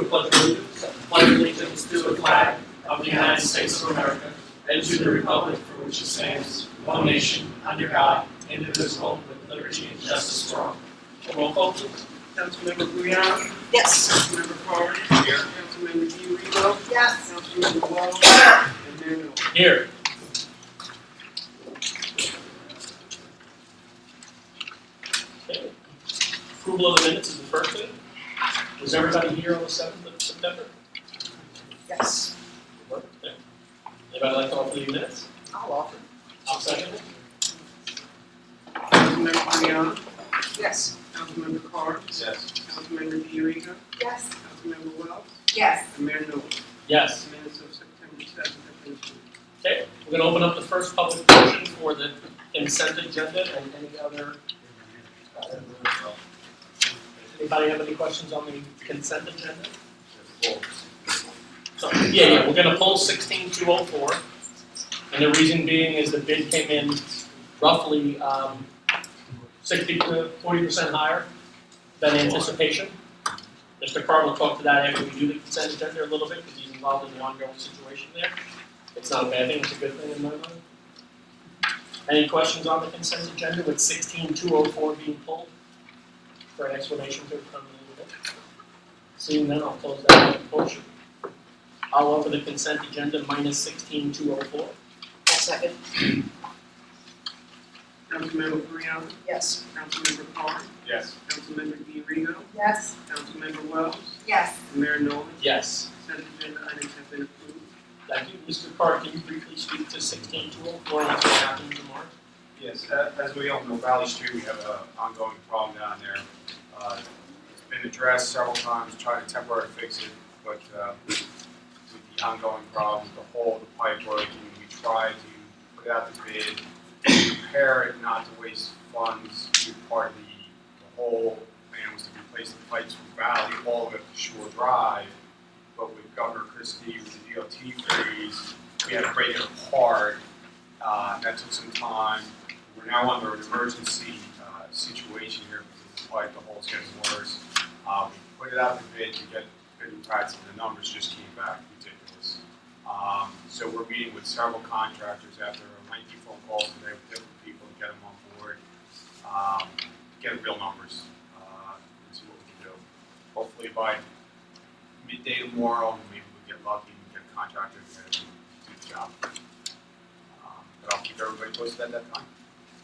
pledge of allegiance. Pledge allegiance to the flag of the United States of America and to the republic for which it stands, one nation, under God, indivisible, with liberty and justice for all. Roll call, please. Councilmember Guiana? Yes. Councilmember Carter? Here. Councilmember Fiorito? Yes. Councilmember Wells? And Mayor Miller. Here. Okay. Approval of the minutes is the first thing. Was everybody here on the 7th of September? Yes. Okay. Anybody like to offer the minutes? I'll offer. I'll second it. Councilmember Guiana? Yes. Councilmember Carter? Yes. Councilmember Fiorito? Yes. Councilmember Wells? Yes. And Mayor Miller. Yes. Minutes of September 7th have been approved. Okay, we're going to open up the first public portion for the consent agenda and any other. Anybody have any questions on the consent agenda? So, yeah, we're going to pull 16204, and the reason being is the bid came in roughly 60 to 40% higher than anticipation. Mr. Carr will talk to that after we do the consent agenda a little bit because he's involved in the ongoing situation there. It's not a bad thing, it's a good thing in my mind. Any questions on the consent agenda with 16204 being pulled? For an explanation to come in a little bit. Seeing none, I'll close that portion. I'll offer the consent agenda minus 16204. I'll second. Councilmember Guiana? Yes. Councilmember Carter? Yes. Councilmember Fiorito? Yes. Councilmember Wells? Yes. And Mayor Miller. Yes. Consent agenda items have been approved. Thank you. Mr. Carr, can you briefly speak to 16204 and what's going to happen tomorrow? Yes, as we all know, Valley Street, we have an ongoing problem down there. It's been addressed several times, tried to temporarily fix it, but with the ongoing problem, the hole, the pipe working, we tried to put out the bid, repair it, not to waste funds to part of the whole plan was to replace the pipes from Valley all the way up to Shore Drive, but with Governor Christie, with the DOT freeze, we had to break it apart. That took some time. We're now under an emergency situation here because the pipe, the hole's getting worse. We put it out to bid to get bidding prices, and the numbers just came back ridiculous. So we're meeting with several contractors after lengthy phone calls today with different people to get them on board, get real numbers, and see what we can do. Hopefully by midday tomorrow, maybe we'll get lucky and get a contractor to do the job. But I'll keep everybody posted at that time.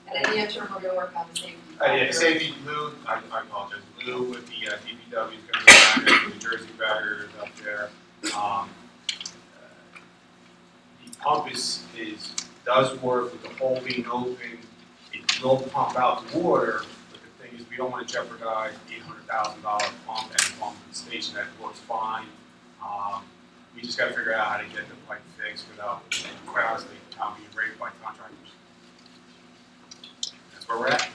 And in the interim, we're going to work on the safety. Yeah, safety, Lou, I apologize, Lou with the DPW is going to go down there, the Jersey barriers up there. The pump does work with the hole being open. It will pump out the water, but the thing is we don't want to jeopardize $800,000 pump and pump station that works fine. We just got to figure out how to get the pipe fixed without, quite honestly, being raided by contractors. That's where we're at.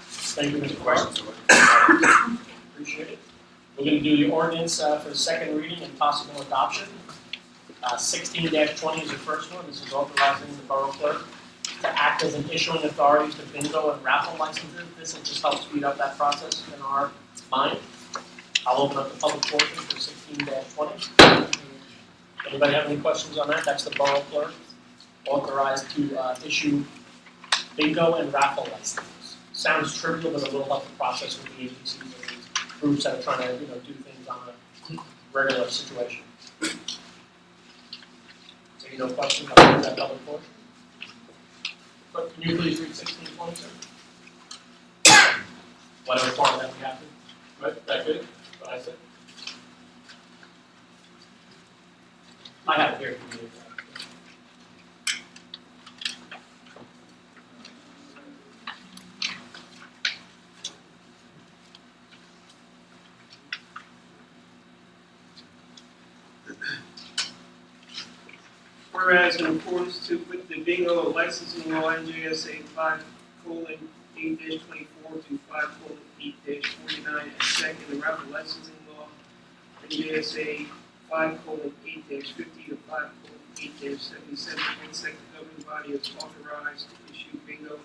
Thank you, Mr. Carr. Questions? Appreciate it. We're going to do the ordinance for the second reading and possible adoption. 16-20 is the first one. This is authorizing the borough clerk to act as an issuing authority to bingo and raffle licenses. This will just help speed up that process in our mind. I'll open up the public portion for 16-20. Anybody have any questions on that? That's the borough clerk authorized to issue bingo and raffle licenses. Sounds trivial, but it will help the process with the agencies and groups that are trying to do things on a regular situation. Any no questions on that public portion? But can you please read 16-20, sir? Whatever part that we have to. Right? That good? What I said? I have it here. Whereas in accordance with the bingo licensing law NJSA 5:8-24 to 5:8-49, and second, the raffle licensing law NJSA 5:8-50 to 5:8-77, and second, the governing body is authorized to issue bingo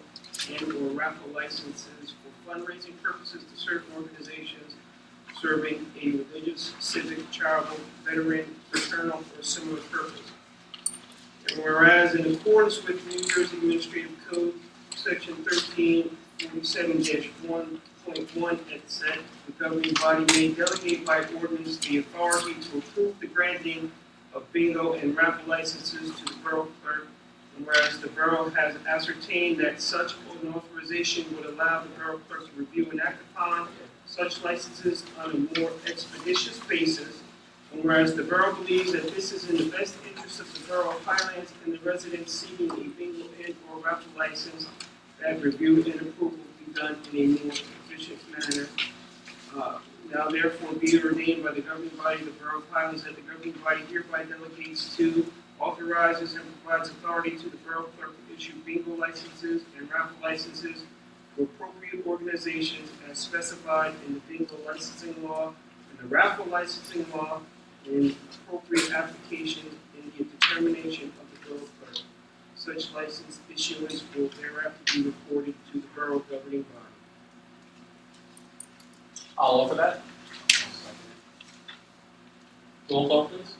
and/or raffle licenses for fundraising purposes to certain organizations serving a religious, civic, charitable, veteran, fraternal, or similar purpose. And whereas in accordance with New Jersey Administrative Code, Section 1347-1.1 et sed, the governing body may delegate by ordinance the authority to approve the granting of bingo and raffle licenses to the borough clerk. And whereas the borough has ascertained that such an authorization would allow the borough clerk to review and act upon such licenses on a more expeditious basis. And whereas the borough believes that this is in the best interest of the borough of Highlands and the residents seeking a bingo and/or raffle license, that review and approval be done in a more efficient manner. Now therefore be it ordained by the governing body of the borough of Highlands that the governing body hereby delegates to, authorizes, and provides authority to the borough clerk to issue bingo licenses and raffle licenses for appropriate organizations as specified in the bingo licensing law and the raffle licensing law, and appropriate applications in the determination of the borough clerk. Such license issuance will thereafter be reported to the borough governing body. I'll offer that. Roll call, please.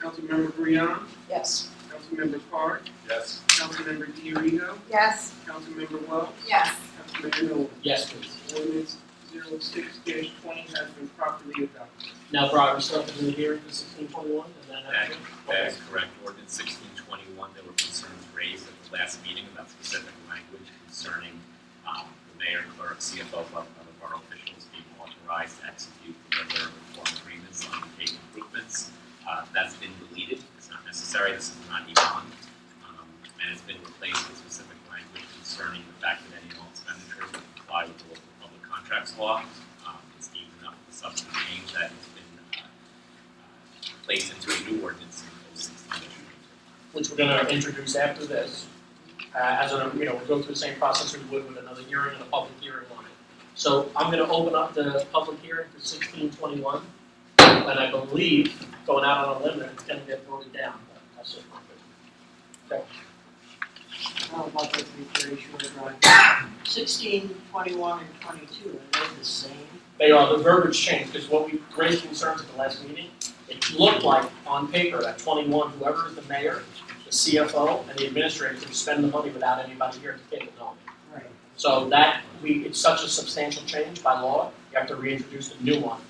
Councilmember Brian, Yes. Councilmember Carr, Yes. Councilmember Diorigo, Yes. Councilmember Wells, Yes. Councilmember Nolan. Yes, please. Ordinance 06-20 has been properly adopted. Now, Brian, we still have to do the hearing for 1621, and then after? That is correct. Ordinance 1621, there were concerns raised at the last meeting about specific language concerning the mayor, clerk, CFO, other borough officials being authorized to execute regular form agreements on paid improvements. That's been deleted. It's not necessary. This is not even on. And it's been replaced with specific language concerning the fact that any and all expenditures will comply with the local public contracts law. It's deemed enough of a substantive change that it's been placed into a new ordinance in 16. Which we're gonna introduce after this. As a, we'll go through the same process we would with another hearing and a public hearing on it. So I'm gonna open up the public hearing for 1621, and I believe, going out on a limb, it's gonna get voted down, but that's it. Okay. I would like to be very short, right? 16, 21, and 22, are they the same? They are, the verbiage changed, because what we raised concerns at the last meeting, it looked like on paper that 21, whoever is the mayor, the CFO, and the administrator can spend the money without anybody here to take it home. Right. So that, it's such a substantial change by law, you have to reintroduce a new one,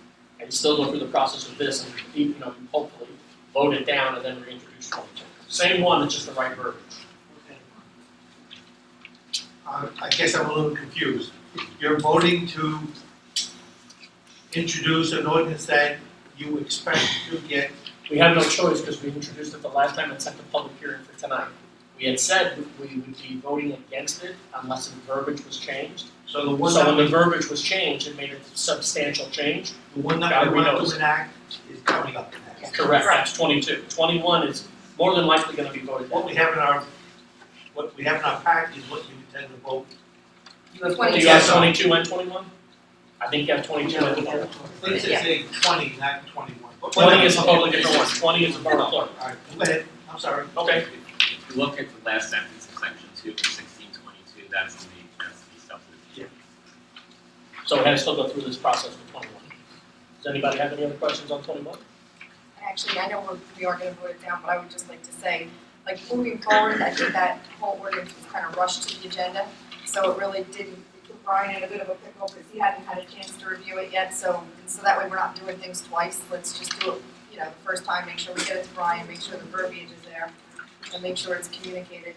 and still go through the process of this, and hopefully vote it down and then reintroduce 22. Same one, it's just the right verbiage. Okay. I guess I'm a little confused. You're voting to introduce an ordinance that you expect to get. We have no choice because we introduced it the last time and set the public hearing for tonight. We had said we would be voting against it unless the verbiage was changed. So the one So when the that verbiage was changed, it made a substantial change. we want gotta to renotice. enact is coming up next. Correct, that's 22. 21 is more than likely going to be voted What down. we have in our packet is what you intend to vote. Do you 22. have 22 and 21? I think you have 22 and 21. Please say 20, not 21. 20 is a totally different one. 20 is a borough clerk. All right, go ahead. I'm sorry. Okay. If you look at the last sentence of section 2 of 1622, that's the substantive. So we have to still go through this process for 21. Does anybody have any other questions on 21? Actually, I know we are gonna vote it down, but I would just like to say, like, moving forward, I think that whole ordinance was kind of rushed to the agenda, so it really didn't, it put Brian in a bit of a pickle because he hadn't had a chance to review it yet, so that way we're not doing things twice. Let's just do it, the first time, make sure we get it to Brian, make sure the verbiage is there, and make sure it's communicated,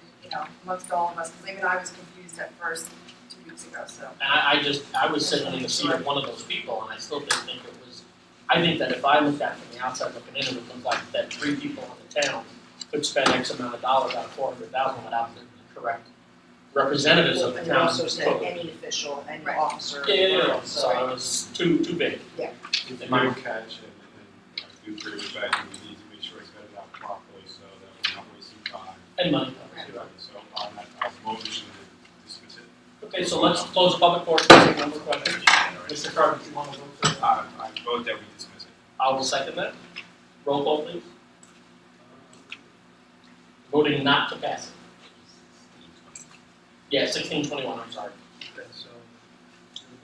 amongst all of us, because even I was confused at first 2 weeks ago, so. And I was sitting in the seat of one of those people, and I still didn't think it was, I think that if I looked at it from the outside looking in, it would look like that 3 people in the town could spend X amount of dollars out of 400,000 without the correct representatives of the And you town. also said any official, any Right. officer. Yeah, So, so it was too big. It's a good catch, and I do agree with that, and we need to make sure it's got it out properly so that we're not wasting time. And money. So on that, I'll motion to dismiss it. Okay, so let's close the public portion, take one more question. Mr. Carter, do you want to vote for it? I vote that we dismiss it. I will second that. Roll call, please. Voting not to pass it. Yeah, 1621, I'm sorry. Okay, so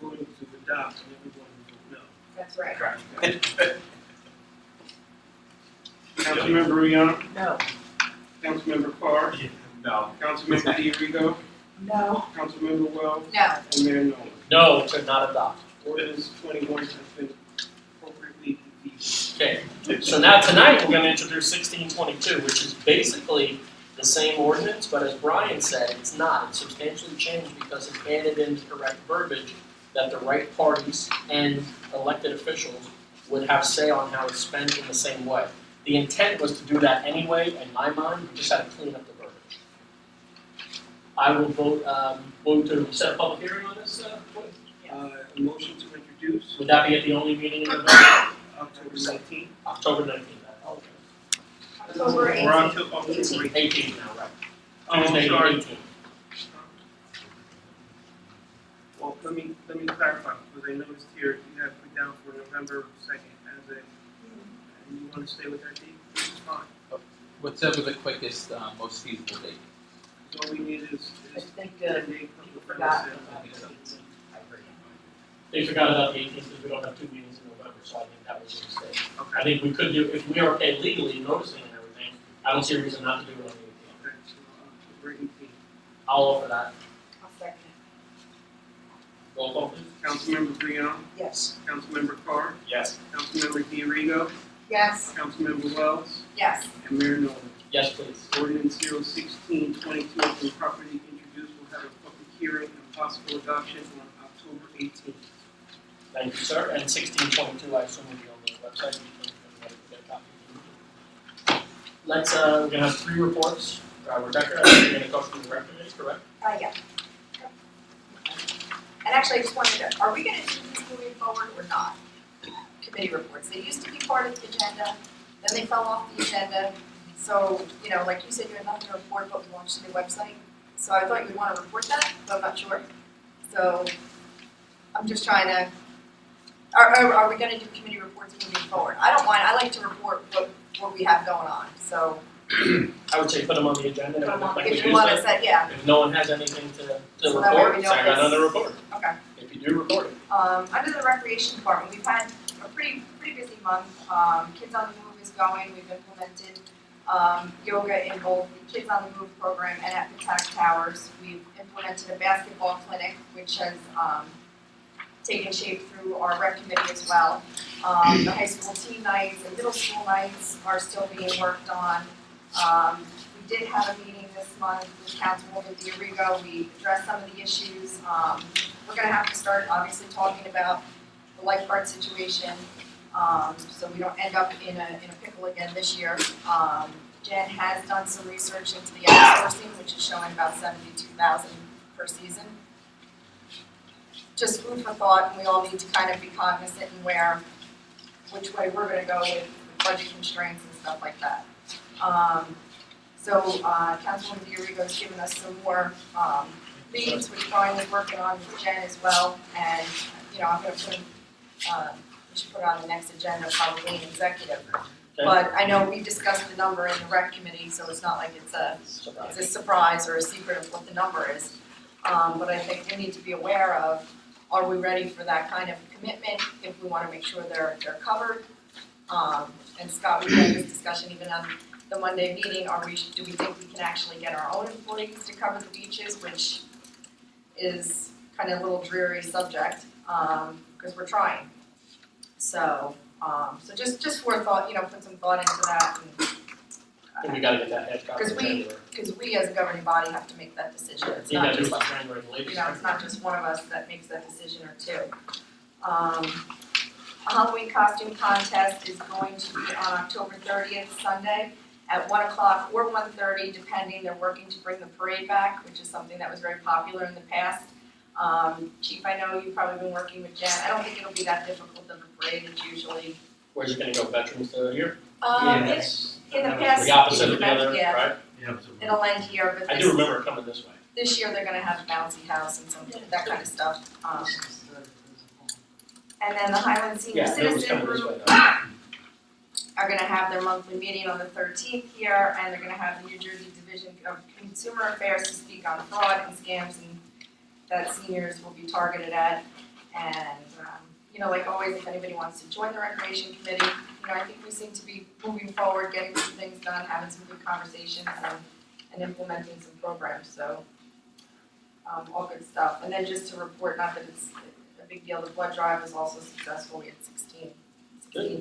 we're voting to adopt, and everyone will vote no. That's right. Correct. Councilmember Rihanna, No. Councilmember Carr, No. Councilmember DeRigo, No. Councilmember Wells, No, and Mayor Nolan. No, to not adopt. Ordinance 21 has been appropriately defeated. Okay, so now tonight, we're gonna introduce 1622, which is basically the same ordinance, but as Brian said, it's not. It's substantially changed because it added in the correct verbiage that the right parties and elected officials would have say on how it's spent in the same way. The intent was to do that anyway, in my mind, we just had to clean up the verbiage. I will vote to set a public hearing on this, A motion to introduce, would that be at the only meeting in November? October 19th. October 19th, okay. October Or 18th. October 18th. 18th now, right. Oh, I'm Tuesday, sorry. 18th. Well, let me clarify, because I noticed here you have put down for November 2nd as a, and you want to stay with that date, which is fine. Whatever the quickest, most feasible date. So all we need is I think, 10 days from you November forgot 2nd. about think so. it. They forgot about the 18th because we don't have 2 meetings in November, so I think that was a mistake. I Okay. think we could do, if we are okay legally noticing and everything, I don't see a reason not to do it on the 18th. Okay, so October 18th. I'll offer that. I'll second it. Roll call, please. Councilmember Brian, Yes. Councilmember Carr, Yes. Councilmember DeRigo, Yes, Councilmember Wells, yes. and Mayor Nolan. Yes, please. Ordinance 01622 has been properly introduced. We'll have a public hearing and possible adoption on October 18th. Thank you, sir. And 1622, I assume will be on the website. You can get a copy. Let's, we're gonna have 3 reports. Rebecca, I think you're gonna go through the rec committee, correct? Yeah. And actually, I just wanted to, are we gonna do these moving forward or not? Committee reports, they used to be part of the agenda, then they fell off the agenda. So, like you said, you had nothing to report, but we launched a new website. So I thought you would wanna report that, but I'm not sure. So, I'm just trying to, are we gonna do committee reports moving forward? I don't mind, I like to report what we have going on, so. I would say put them on the agenda, like we If used you wanna to. say, yeah, If no one has anything to So that way report, we say know I got it's- another report. okay. If you do, report it. Under the recreation department, we've had a pretty busy month. Kids on the Move is going, we've implemented, yoga in both the Kids on the Move program and at Patak Towers. We've implemented a basketball clinic, which has, taken shape through our rec committee as well. The high school team nights and middle school nights are still being worked on. We did have a meeting this month with Councilwoman DeRigo. We addressed some of the issues. We're gonna have to start obviously talking about the lifeguard situation, so we don't end up in a pickle again this year. Jen has done some research into the outsourcing, which is showing about $72,000 per season. Just food for thought, and we all need to kind of be cognizant and which way we're gonna go with budget constraints and stuff like that. Councilwoman DeRigo's given us some more, leads, which Brian was working on with Jen as well, and, I'm gonna put, we should put on the next agenda, probably an executive. Okay. But I know we discussed the number in the rec committee, so it's not like it's a surprise or a secret of what the number is. But I think we need to be aware of, are we ready for that kind of commitment, if we wanna make sure they're covered? And Scott, we had this discussion even on the Monday meeting, do we think we can actually get our own employees to cover the beaches, which is kind of a little dreary subject, because we're trying. So just for thought, put some thought into that, I think we gotta get that hash out in January. because we as a governing body have to make that decision. It's You not gotta do just, it by January the latest. it's not just one of us that makes that decision or two. A Halloween costume contest is going to be on October 30th, Sunday, at 1 o'clock or 1:30, depending. They're working to bring the parade back, which is something that was very popular in the past. Chief, I know you've probably been working with Jen. I don't think it'll be that difficult of a parade. It's usually, Where's it gonna go, veterans to here? in the past. The opposite of the other, Yeah, right? it'll end here, but I do remember it coming this way. this year they're gonna have a bouncy house and some, that kind of stuff. And then the Highlands Senior Yeah, it was Citizen coming this Group way though. are gonna have their monthly meeting on the 13th here, and they're gonna have the New Jersey Division of Consumer Affairs to speak on fraud and scams and that seniors will be targeted at. And like always, if anybody wants to join the recreation committee, I think we seem to be moving forward, getting some things done, having some good conversations and implementing some programs, so, all good stuff. And then just to report, not that it's a big deal, the blood drive was also successful, we had 16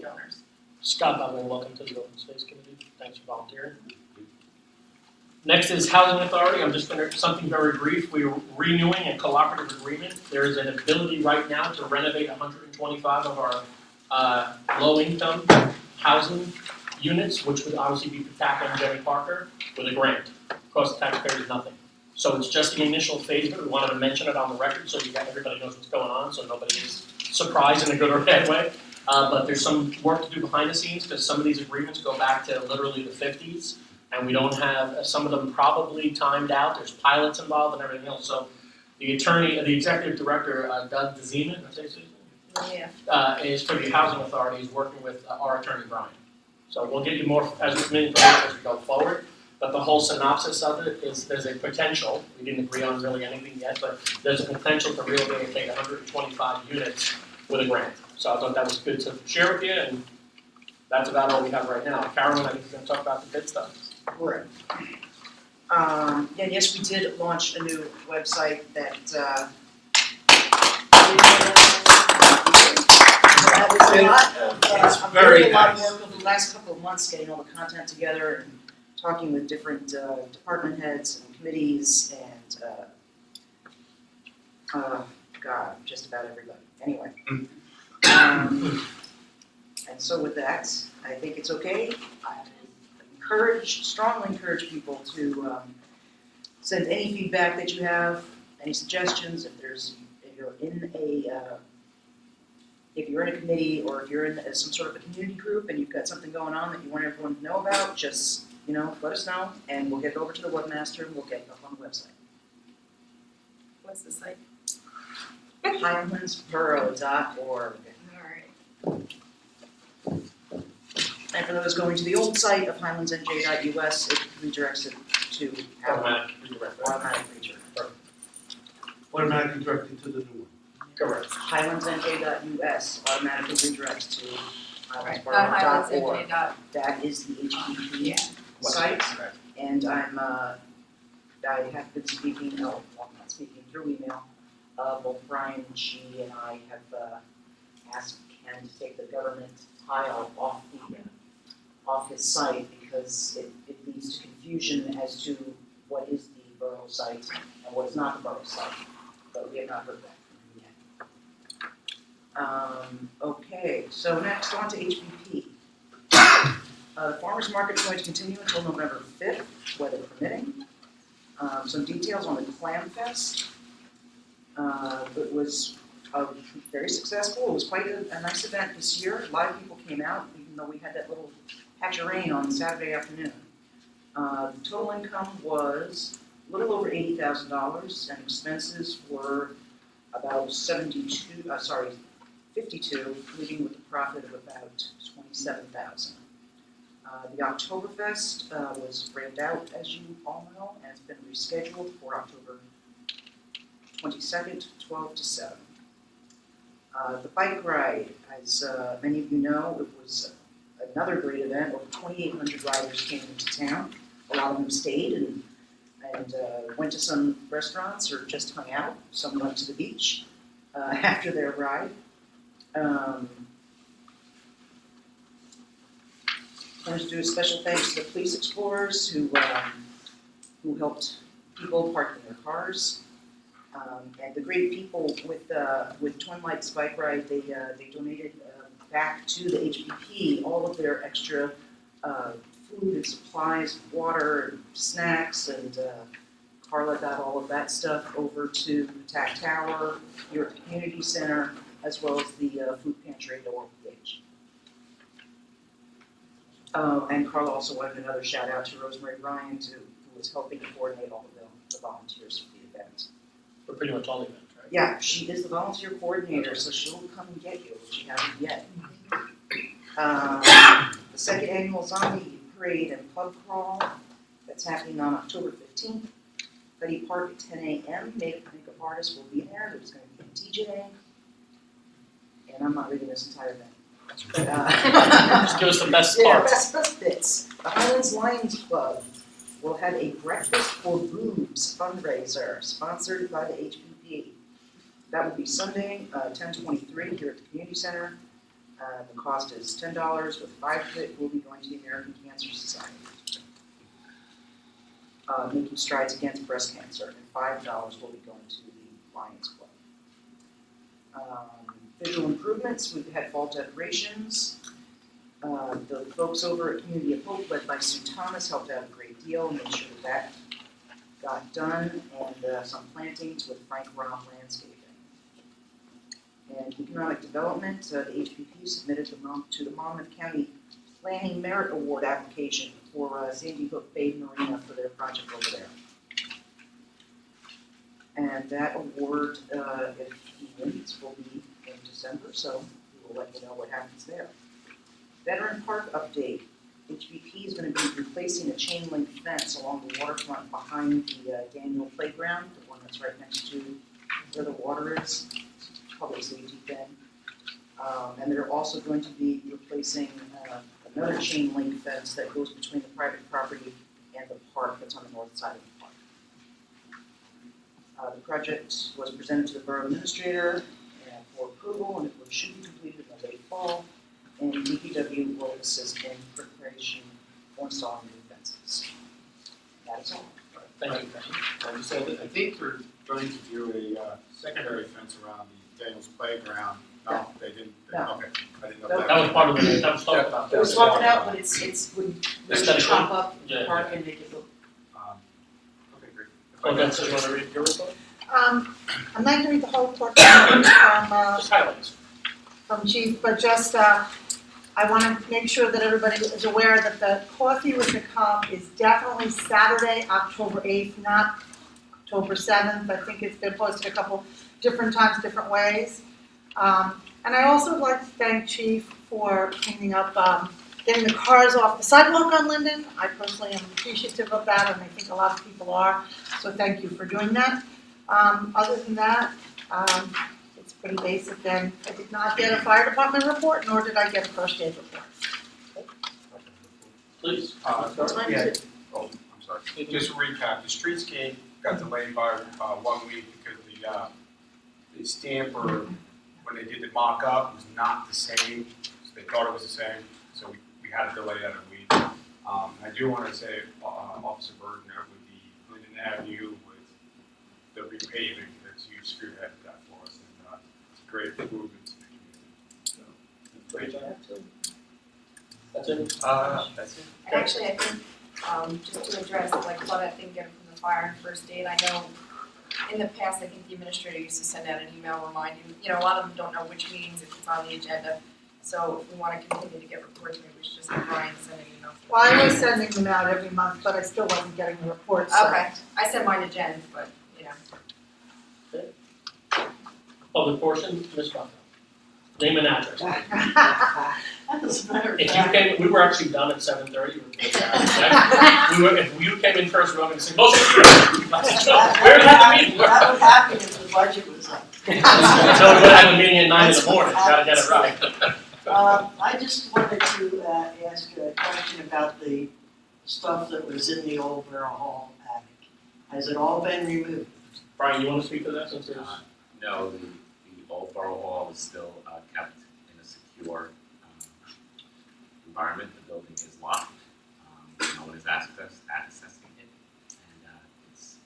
donors. Scott, by the way, welcome to the Open Space Committee. Thanks for volunteering. Next is Housing Authority. I'm just going to, something very brief. We are renewing a cooperative agreement. There is an ability right now to renovate 125 of our low-income housing units, which would obviously be tackling Jenny Parker with a grant. Cost the taxpayers nothing. So it's just the initial phase, but we wanted to mention it on the record so everybody knows what's going on, so nobody is surprised in a good or bad way. But there's some work to do behind the scenes because some of these agreements go back to literally the 50s. And we don't have, some of them probably timed out, there's pilots involved and everything else. So the executive director, Doug DeZeman, is for the Housing Authority, is working with our attorney, Brian. So we'll get you more as we go forward. But the whole synopsis of it is there's a potential, we didn't agree on really anything yet, but there's a potential to rehabilitate 125 units with a grant. So I thought that was good to share with you, and that's about all we have right now. Carolyn, I think you're going to talk about the bid stuff. Right. Yes, we did launch a new website that was a lot. It's I'm very doing a lot of nice. work over the last couple of months, getting all the content together and talking with different department heads and committees and just about everybody. Anyway. And so with that, I think it's okay. I strongly encourage people to send any feedback that you have, any suggestions. If you're in a committee or if you're in some sort of a community group and you've got something going on that you want everyone to know about, just let us know, and we'll get it over to the webmaster and we'll get it up on the website. What's the site? Highlandsborough.org. Alright. And for those going to the old site of highlandsnj.us, it redirects it to our Automatic redirect. automatic redirect. Automatically directed to the new one. Correct. highlandsnj.us automatically redirects to Right, highlandsborough.org. highlandsnj.org. That is the HPP Yeah. site, and I have been speaking, not speaking through email, both Brian, she, and I have asked Ken to take the government tile off his site because it leads to confusion as to what is the borough site and what is not the borough site, but we have not heard back from him yet. Okay, so next on to HPP. The farmer's market is going to continue until November 5th, weather permitting. Some details on the Clam Fest. It was very successful. It was quite a nice event this year. A lot of people came out, even though we had that little patch of rain on Saturday afternoon. The total income was a little over $80,000, and expenses were about 52, leaving with a profit of about $27,000. The Oktoberfest was rained out, as you all know, and it's been rescheduled for October 22nd, 12 to 7. The bike ride, as many of you know, it was another great event. Over 2,800 riders came into town. A lot of them stayed and went to some restaurants or just hung out. Some went to the beach after their ride. I wanted to do a special thanks to the police explorers who helped people parking their cars. And the great people with Twin Lakes Bike Ride, they donated back to the HPP all of their extra food and supplies, water, and snacks, and Carla got all of that stuff over to the TAC Tower, here at the Community Center, as well as the food pantry at the Orphan Page. And Carla also wanted another shout out to Rosemary Bryant, who was helping to coordinate all of the volunteers for the event. For pretty much all the events, right? Yeah, she is the volunteer coordinator, so she'll come and get you if she hasn't yet. The second annual zombie parade and pub crawl, that's happening on October 15th. Betty Park at 10 a.m. Makeup artist will be there. There's going to be a DJ. and I'm not reading this entire thing. Just give us the best Yeah, parts. best bits. The Highlands Lions Club will have a Breakfast for Boobs fundraiser sponsored by the HPP. That will be Sunday, 10/23 here at the community center. The cost is $10, with 5 of it will be going to the American Cancer Society. Making strides against breast cancer, and $5 will be going to the Lions Club. Visual improvements, we've had fall decorations. The folks over at Community of Hope, led by Sue Thomas, helped out a great deal and made sure that got done, and some plantings with Frank Rom Landscaping. And economic development, the HPP submitted to the Monmouth County Planning Merit Award application for Sandy Hook Bay Marina for their project over there. And that award, if he wins, will be in December, so we will let you know what happens there. Veteran Park update. HPP is going to be replacing a chain link fence along the waterfront behind the Daniel Playground, the one that's right next to where the water is, public safety thing. And they're also going to be replacing another chain link fence that goes between the private property and the park that's on the north side of the park. The project was presented to the borough administrator for approval, and it should be completed in the late fall. And DPW will assist in preparation for installing new fences. That is all. Thank you. I think we're trying to do a secondary fence around the Daniels Playground. No, they didn't. No. Okay, I didn't know No. that. That was part of it, that was talked about. It was talked out, but it's would Aesthetically? chop up the Yeah, park and make it look. Okay, great. Okay, so you wanna read your report? I'm not gonna read the whole report from Just highlights. Chief, but just, I wanna make sure that everybody is aware that the Coffee with the Cup is definitely Saturday, October 8th, not October 7th. I think it's been posted a couple different times, different ways. And I also would like to thank Chief for cleaning up, getting the cars off the sidewalk on Linden. I personally am appreciative of that, and I think a lot of people are, so thank you for doing that. Other than that, it's pretty basic, and I did not get a fire department report, nor did I get a first aid report. Please. Yeah. Oh, I'm sorry. Just to recap, the streetscape got delayed by 1 week because the stamper, when they did the mock-up, was not the same. So they thought it was the same, so we had to delay that a week. I do want to say, Officer Burden, that with the Linden Avenue with the repaving, that's you spearheaded that for us, and it's a great improvement to the community. So, Great job. That's it? That's it. And actually, I think, just to address, like, what I didn't get from the fire and first aid, I know in the past, I think the administrator used to send out an email reminding, a lot of them don't know which meetings, if it's on the agenda. So if we want to continue to get reports, maybe we should just have Brian send an email. Well, I was sending them out every month, but I still wasn't getting the reports, so. Okay, I sent mine to Jen, but, Public portion, Ms. Buckner. Name and address. As a matter of If you fact. came, we were actually done at 7:30. If you came in first, we were going to say, motion carried. That's a joke. Where did the meeting go? That would happen if the budget was up. So we're going to have a meeting at 9 in the morning, gotta get it right. I just wanted to ask a question about the stuff that was in the old Borough Hall attic. Has it all been removed? Brian, you want to speak to that since there's? No, the old Borough Hall is still kept in a secure environment. The building is locked. No one is accessing it, and it's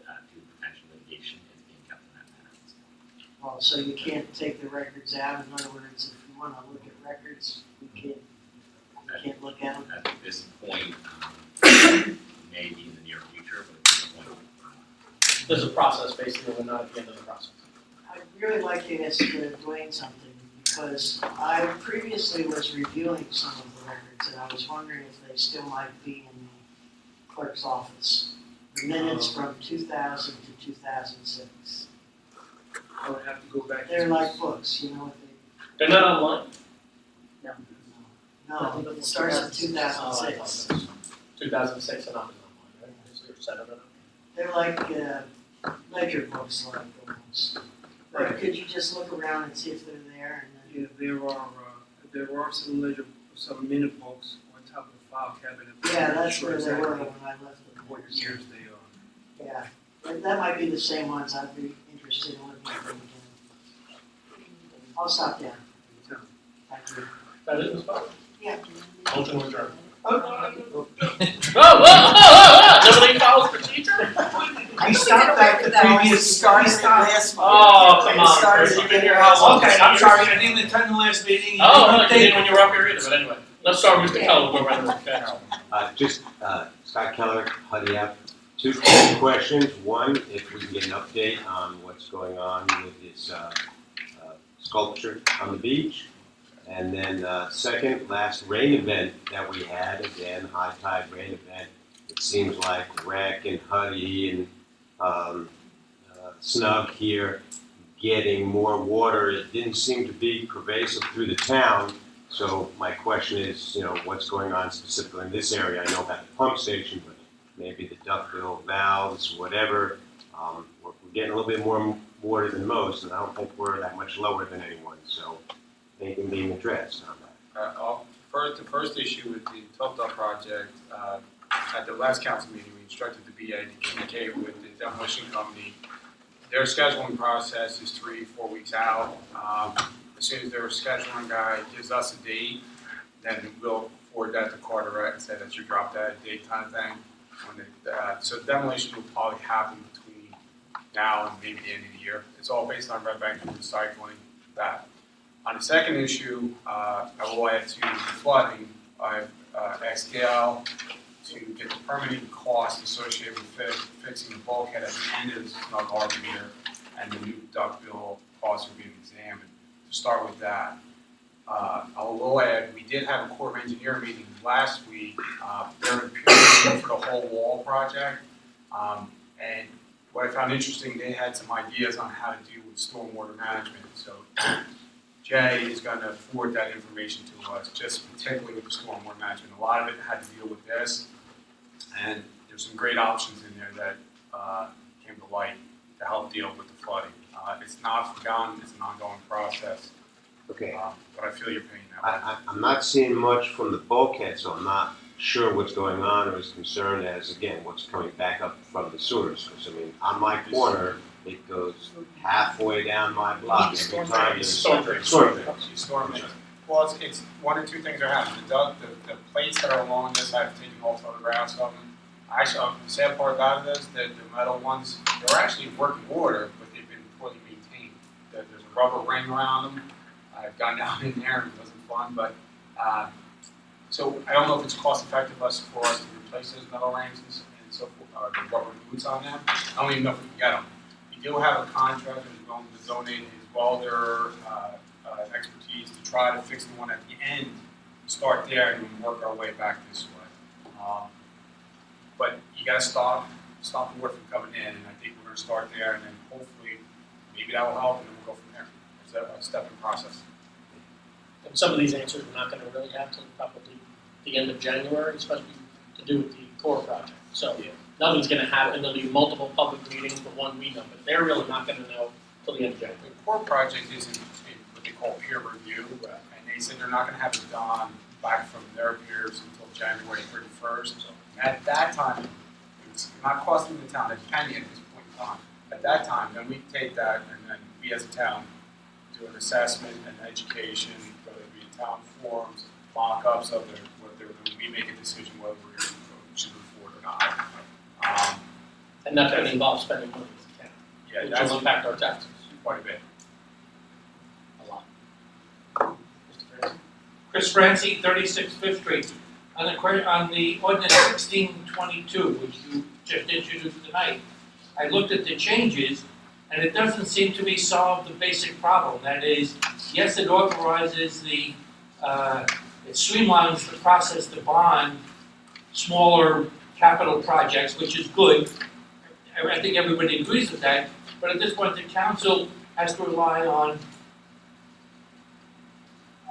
due to potential litigation. It's being kept in that manner at this point. Oh, so you can't take the records out? In other words, if you want to look at records, we can't look at them? At this point, maybe in the near future, but at this point, There's a process, basically, we're not at the end of the process. I'd really like to ask Dwayne something, because I previously was reviewing some of the records, and I was wondering if they still might be in the clerk's office. The minutes from 2000 to 2006. I would have to go back. They're like books, you know what they, They're not online? no, it starts in 2006. 2006 and not online, right? Is there 7 of them? They're like ledger books, like almost. But could you just look around and see if they're there and then? Yeah, there are some minute books on top of the file cabinet. Yeah, that's where they Exactly were when I left them. What years they are. Yeah, but that might be the same ones I'd be interested in looking at them again. I'll stop down. Thank you. That is the spot. Yeah. Motion adjourned. Oh, Nobody follows procedure? I stopped at the previous last. Oh, come on, Started Chris, you've at been the here last- how long? Okay, I'm sorry, I didn't attend the last meeting. Oh, no, you didn't when you were up here either, but anyway. Let's start with Mr. Keller, go right ahead. Just, Scott Keller, Huddy Ave. Two quick questions. One, if we can get an update on what's going on with this sculpture on the beach. And then second, last rain event that we had, again, high tide rain event. It seems like Rec and Huddy and Snug here getting more water. It didn't seem to be pervasive through the town. So my question is, what's going on specifically in this area? I know about the pump station, but maybe the ductile valves, whatever. We're getting a little bit more water than most, and I don't think we're that much lower than anyone. So anything being addressed on that? The first issue with the Top project, at the last council meeting, we instructed the BA to communicate with the demolition company. Their scheduling process is 3-4 weeks out. As soon as their scheduling guy gives us a date, then we'll forward that to Carteret and say that you dropped that date kind of thing. So demolition will probably happen between now and maybe the end of the year. It's all based on red bank and recycling that. On the second issue, I will add to the flooding. I've asked Gail to get the permitting costs associated with fixing the bulkhead at the end of the Snug Harbor here, and the new ductile costs are being examined. To start with that, I will add, we did have a Corps of Engineer meeting last week. They're in period for the whole wall project, and what I found interesting, they had some ideas on how to deal with stormwater management. So Jay is going to forward that information to us, just particularly with the stormwater management. A lot of it had to deal with this, and there's some great options in there that came to light to help deal with the flooding. It's not forgotten, it's an ongoing process, Okay. but I feel your pain now. I'm not seeing much from the bulkhead, so I'm not sure what's going on or as concerned as, again, what's coming back up from the sewers. Because, on my corner, it goes halfway down my block every time there's Storm drain. storm drain. Storm drain. Well, it's one or two things are happening. The plates that are along this, I've taken all photographs of them. Actually, the sad part about it is that the metal ones, they're actually working order, but they've been poorly maintained. There's a rubber ring around them. I've gone down in there and it wasn't fun, but so I don't know if it's cost effective for us to replace those metal rings and so forth, or the rubber boots on them. I don't even know if we can get them. We do have a contractor who's going to donate his welder expertise to try to fix the one at the end, start there and then work our way back this way. But you got to stop the water from coming in, and I think we're going to start there, and then hopefully maybe that will help, and then we'll go from there. It's a stepping process. And some of these answers we're not gonna really have till probably the end of January, especially to do with the core project. So nothing's gonna happen, there'll be multiple public meetings for one we know, but they're really not gonna know till the end of January. The core project is in what they call peer review, and they said they're not gonna have it done back from their peers until January 31st. So at that time, it's not costing the town a penny at this point in time. At that time, then we take that and then we as a town do an assessment and education, whether it be town forums, mock-ups of what they're doing. We make a decision whether we should move forward or not. And that's gonna involve spending money as a town, Yeah, which that's will impact our taxes quite a bit. a lot. Mr. Francis? Chris Francie, 36 Fifth Street. On the ordinance 1622, which you just introduced tonight, I looked at the changes, and it doesn't seem to be solved the basic problem. That is, yes, it authorizes it streamlines the process to bond smaller capital projects, which is good. I think everybody agrees with that. But at this point, the council has to rely on,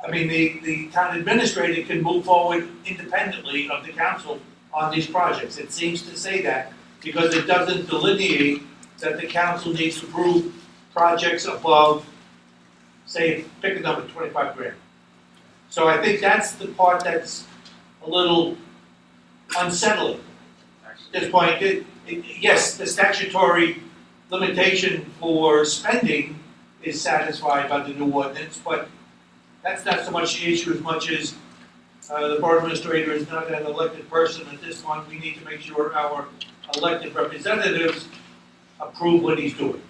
the town administrator can move forward independently of the council on these projects. It seems to say that because it doesn't delineate that the council needs to approve projects above, say, pick a number, 25 grand. So I think that's the part that's a little unsettling. At this point, yes, the statutory limitation for spending is satisfied by the new ordinance, but that's not so much the issue as much as the board administrator is not an elected person. At this point, we need to make sure our elected representatives approve what he's doing.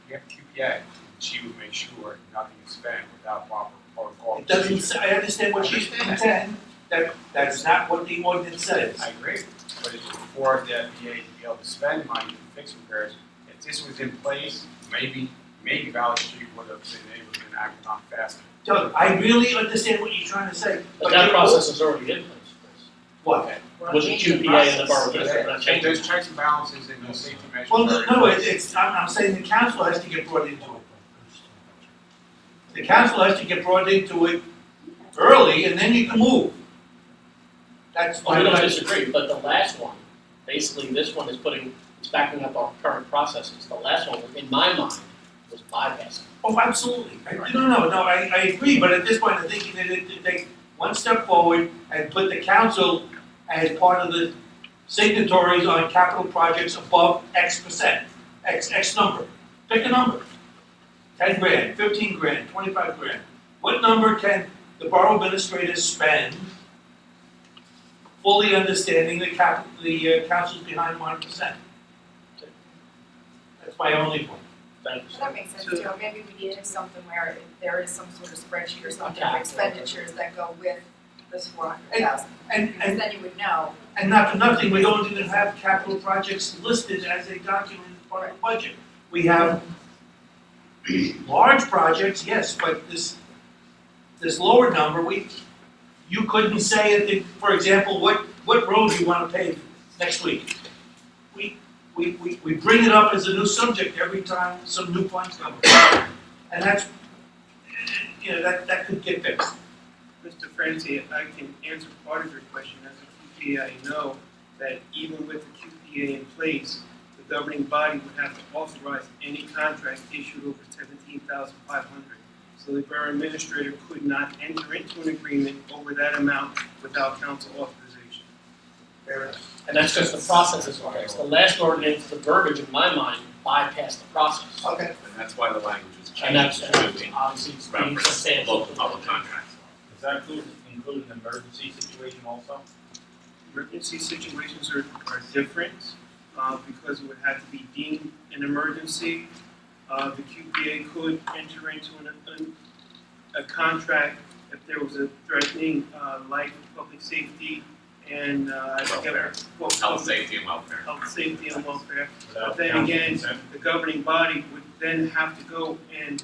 You have QPA, she would make sure nothing is spent without proper protocol. It doesn't say, I understand what she's intending, that's not what the ordinance says. I agree, but it's for the FDA to be able to spend money to fix repairs. If this was in place, maybe Valley Street would have been able to act on faster. Doug, I really understand what you're trying to say, But that process is already in place, Chris. What? With the QPA and the borough district, we're not changing. There's checks and balances and those safety measures. Well, no, I'm saying the council has to get brought into it. The council has to get brought into it early, and then you can move. That's Well, we don't my, disagree, but the last one, basically this one is it's backing up our current processes. The last one, in my mind, was bypassing. oh, absolutely. I agree, but at this point, I'm thinking that it take one step forward and put the council as part of the signatories on capital projects above X%, X number. Pick a number. 10 grand, 15 grand, 25 grand. What number can the borough administrators spend, fully understanding the council's behind 1%? That's my only point. Thank you. So that makes sense too, maybe we need to do something where if there is some sort of spreadsheet or something for expenditures that go with this 400,000. And Because then you would know. And not for nothing, we don't even have capital projects listed as a document as part of the budget. We have large projects, yes, but this lower number, you couldn't say, for example, what road do you want to pave next week? We bring it up as a new subject every time some new funds come. And that's, that could get fixed. Mr. Francie, I can answer part of your question. As a QPA, I know that even with the QPA in place, the governing body would have to authorize any contract issued over $17,500. So the borough administrator could not enter into an agreement over that amount without council authorization. Fair enough. And that's because the process is in place. The last ordinance, the verbiage in my mind, bypassed the process. Okay. And that's why the language was And that's, changed to obviously, it's being reference substantial. local public contracts. Does that include an emergency situation also? Emergency situations are different because it would have to be deemed an emergency. The QPA could enter into a contract if there was a threatening life, public safety, and I forget what. Health, safety, and welfare. Health, safety, and welfare. Without But then council again, consent? the governing body would then have to go and,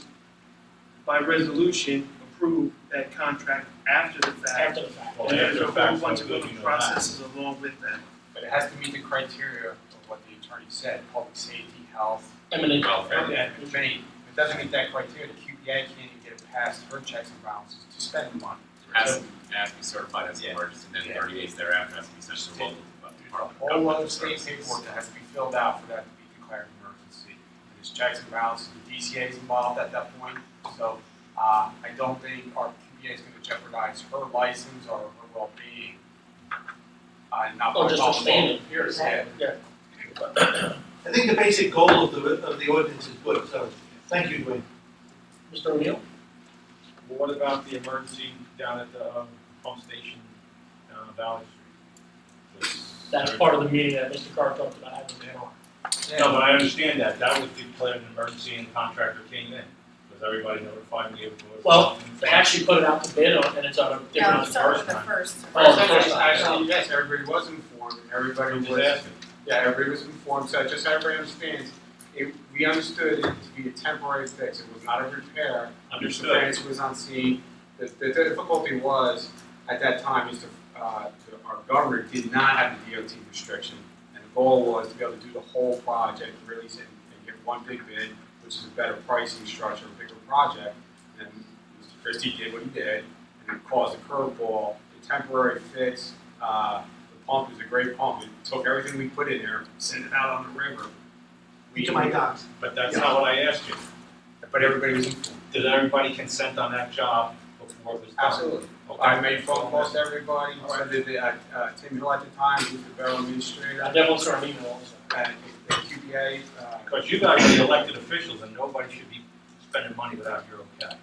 by resolution, approve that contract after the fact. After the fact. Well, And after there's a the fact, whole bunch so of good, other you know that. processes along with that. But it has to meet the criteria of what the attorney said, public safety, health. Eminent Welfare. Yeah, if it doesn't meet that criteria, the QPA can't even get past her checks and balances to spend the money. Has to be certified as an Yeah. emergency, and then 30 days thereafter has to be sent to the local department. Whole Government other state Services. paperwork that has to be filled out for that to be declared an emergency. And there's checks and balances, the DCA is involved at that point, so I don't think our QPA is gonna jeopardize her license or her well-being. Not Or by just law. expand it, period. Yeah. Yeah. I think the basic goal of the ordinance is good, so thank you, Dwayne. Mr. O'Neill? Well, what about the emergency down at the pump station down on Valley Street? That's part of the meeting that Mr. Carr talked about having tomorrow. No, but I understand that. That was declared an emergency and the contractor came in. Was everybody notified me of what? Well, they actually put it out to bid on, and it's on a No, different. start with the first. Oh, the first time. Actually, yes, everybody was informed, and everybody I'm just was, asking. yeah, everybody was informed, so just so everybody understands, we understood it to be a temporary fix, it was not a repair. Mr. Understood. France was on scene, the difficulty was, at that time, our governor did not have the DOT restriction, and the goal was to be able to do the whole project, release it, and get one big bid, which is a better pricing structure, a bigger project, and Mr. Christie did what he did, and it caused a curveball, the temporary fix, the pump is a great pump, it took everything we put in there, sent it out on the river. To my docs. But that's not what I asked you. But everybody was, did everybody consent on that job before it was done? Absolutely. Okay. I made phone calls to everybody, so did Tim Hill at the time, he was the borough administrator, I definitely saw an email also. and the QBA, Because you guys are the elected officials and nobody should be spending money without your okay.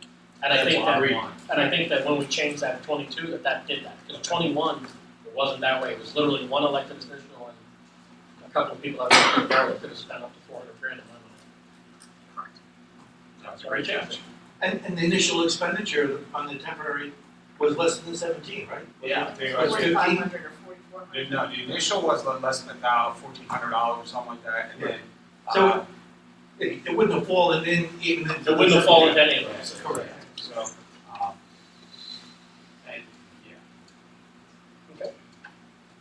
And I think That's that, bottom line. and I think that when we changed that to 22, that did that. Because 21, it wasn't that way. It was literally one elected official and a couple of people that were there that could have spent up to 400 grand in money. That was a Sorry, great Jeff. change. And the initial expenditure on the temporary was less than 17, right? Yeah, they Was were, 4,500 or 4,400. no, the initial was less than about $1,400 or something like that, and then. So it wouldn't have fallen in even into. It wouldn't have fallen to any of us. Correct. So, and, yeah.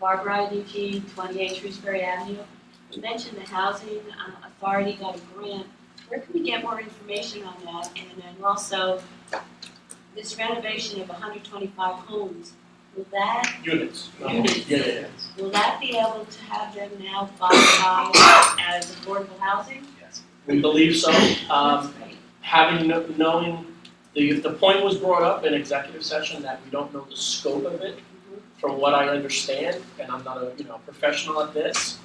Barbara Eugene, 28 Shrewsbury Avenue. You mentioned the housing authority got a grant. Where can we get more information on that? And then also, this renovation of 125 homes, will that, Units. Units. Yeah. will that be able to have them now qualify as affordable housing? yes. We believe so. That's great. Knowing, the point was brought up in executive session that we don't know the scope of it. From what I understand, and I'm not a professional at this,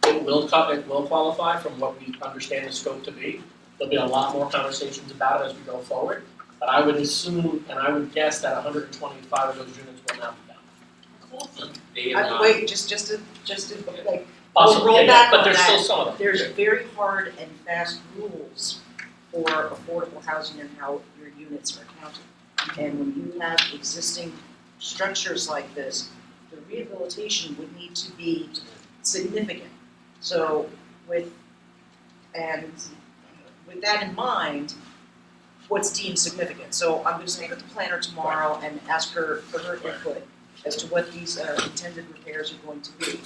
it will qualify from what we understand the scope to be. There'll be a lot more conversations about it as we go forward, but I would assume and I would guess that 125 of those units will now be done. Wait, just to, like, Possibly, roll yeah, back but on there's that. still some of them. there's very hard and fast rules for affordable housing and how your units are counted. And when you have existing structures like this, the rehabilitation would need to be significant. So with that in mind, what's deemed significant? So I'm gonna speak with the planner tomorrow and ask her for her input as to what these intended repairs are going to be,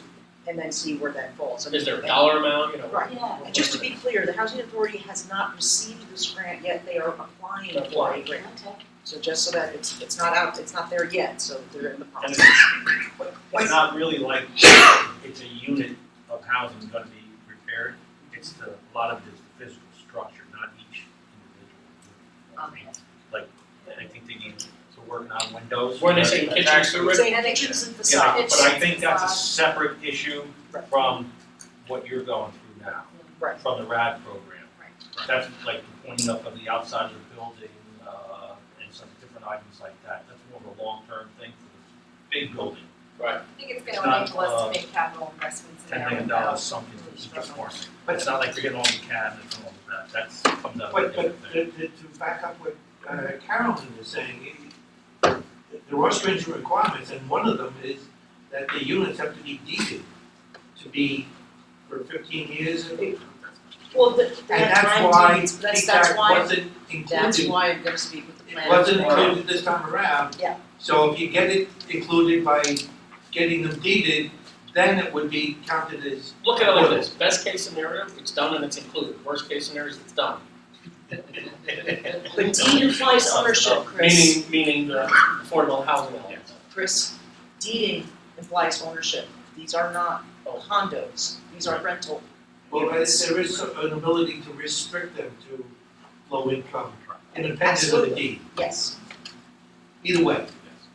and then see where that falls. Is there a dollar amount, Right. Yeah. And just to be clear, the Housing Authority has not received this grant yet, they are applying They're for a applying. grant. Okay. So just so that it's not out, it's not there yet, so they're in the And process. It's not really like it's a unit of housing gonna be repaired. It's a lot of it is the physical structure, not each individual unit. Like, I think they need to work on windows. When they say kitchen, That's- sewer, Saying kitchens and Yeah, facades. but I think that's a separate issue Right. from what you're going through now, Right. from the RAD program. Right. That's like the pointing up of the outside of the building, and some different items like that. That's more of a long-term thing for the big building. Right. I think it's It's gonna not, enable us to make capital investments in $10 there million without something really to just struggling. farming. But it's not like you're getting all the cabinets and all of that. That's comes out of a But different thing. to back up what Carolyn was saying, there are stringent requirements, and one of them is that the units have to be deeded to be for 15 years. And Well, that's time why deeds, that's that why, wasn't that's included, why I'm gonna speak with the it planner wasn't tomorrow. included this time around. Yeah. So if you get it included by getting them deeded, then it would be counted as. Look at it like this, best case scenario, it's done and it's included, worst case scenario is it's done. But deed implies ownership, Chris. Meaning the affordable housing element. Chris, deeding implies ownership. These are not condos, these are rental. Well, there is an ability to restrict them to low income, independent of the Absolutely. deed, Yes, either way.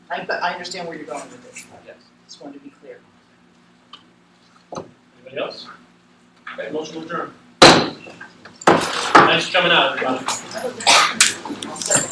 I understand where you're going with this. Yes. Just wanted to be clear. Anybody else? Okay, motion to adjourn. Thanks for coming out, everybody. I'll second